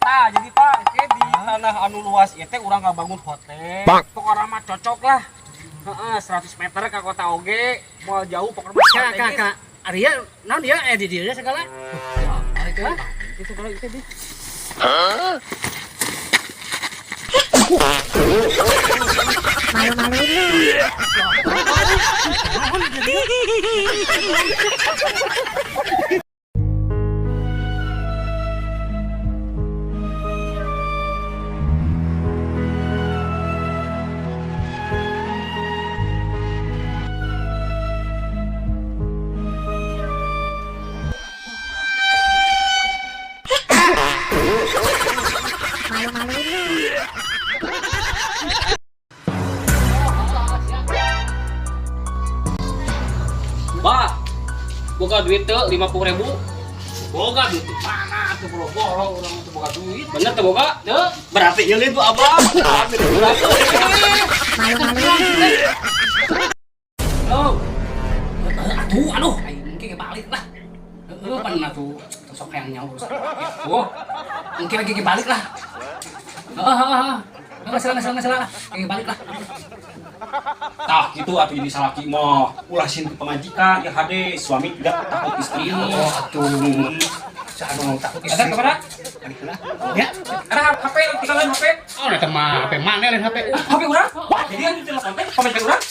Tah, jadi Pak, di tanah anu luas ieu teh urang ngabangun hotel. Pokona mah cocok lah. Heeh, 100 meter ka kota oge, moal jauh pokona mah. Kak, Arya, naon dia di dieu segala? Itu lah. Itu segala itu di. Malu-malu Pak, boga duit teu 50.000. Boga duit mana tuh boro-boro urang teu boga duit. Bener teu boga? Teu. Berarti ieu tuh Abang. Oh. Aduh, aing ge balik lah. Heeh, pernah tuh sok yang nyawa. Oh. Mungkin lagi balik lah. Heeh. Nggak salah. Balik lah. Tah gitu atuh jadi salaki mah ulasin ke pemajikan ya hade suami tidak takut istri. Oh atuh. Saanu takut istri. Ada kamera? Ya. Ada HP tinggalan HP. Oh eta mah HP mana lain HP? HP urang? Jadi anu telepon teh komen teh urang?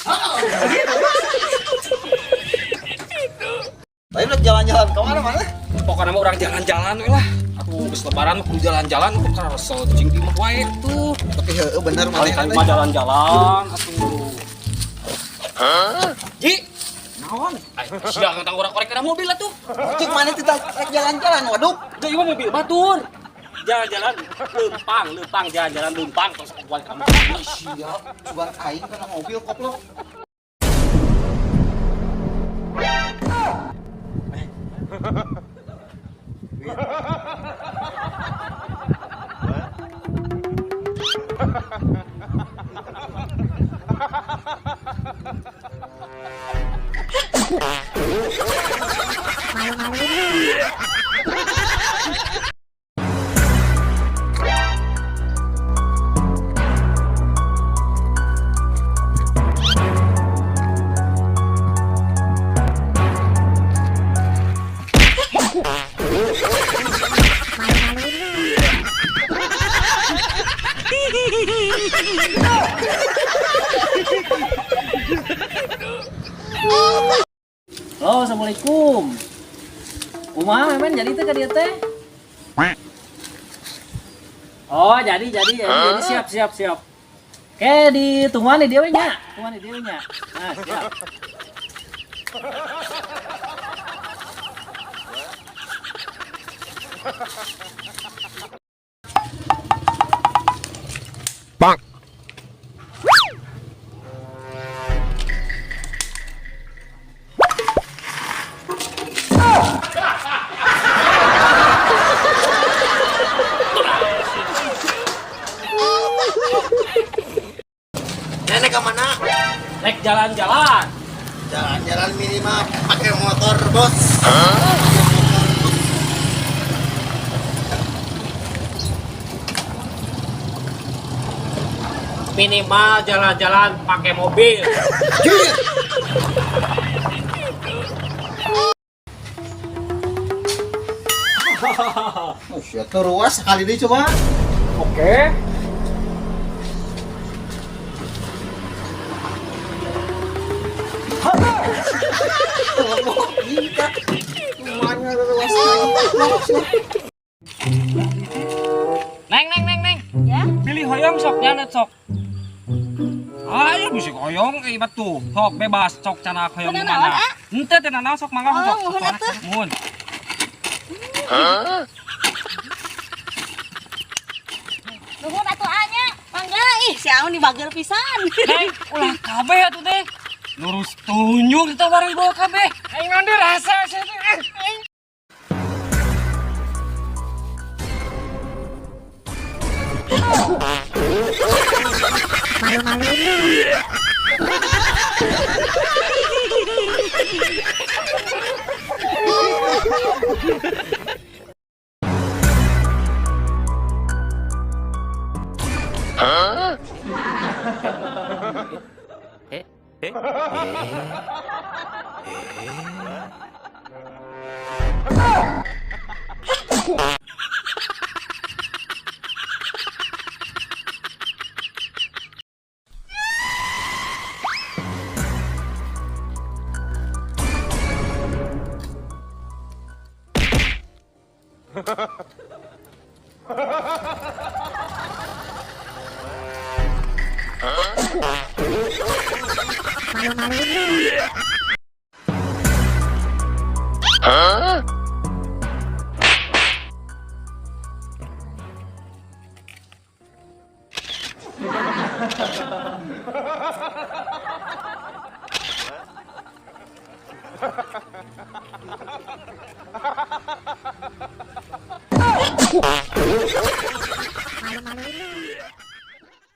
Tapi udah jalan-jalan kemana mana? Pokoknya mah urang jalan-jalan we lah. Atuh geus lebaran kudu jalan-jalan kudu karosel cing di mah wae tuh. Tapi heueuh bener Kali mah jalan-jalan atuh. Ji, naon? Ayo siang tang urang korek kana mobil atuh. Cik mana kita jalan-jalan waduh. Jadi mah mobil batur. Jalan-jalan lempang jalan-jalan lempang terus kuat kamu. Siap, buat aing kana mobil koplo. Halo, assalamualaikum. Kumaha men jadi teh ka dieu teh? Oh, jadi siap. Oke, ditungguan di dieu we nya. Nah, siap. Bang. Nenek ke mana? Rek jalan-jalan. Jalan-jalan minimal pakai motor, Bos. Minimal jalan-jalan pakai mobil. Oh, shit, ruas sekali ini coba. Oke. Semuanya ruas sekali. Neng. ya. Pilih hoyong sok janet sok. Ayo bisa hoyong ibat tuh. Sok bebas sok cana hoyong di Tenang, mana. Henteu teh naon sok mangga sok. mohon atuh. Mun. Nuhun atuh anya. Mangga ih si Aun dibager pisan. Neng, ulah kabeh atuh teh. Lurus tunjuk kita bareng bawa kabeh. Aing nanti rasa sih. Huh?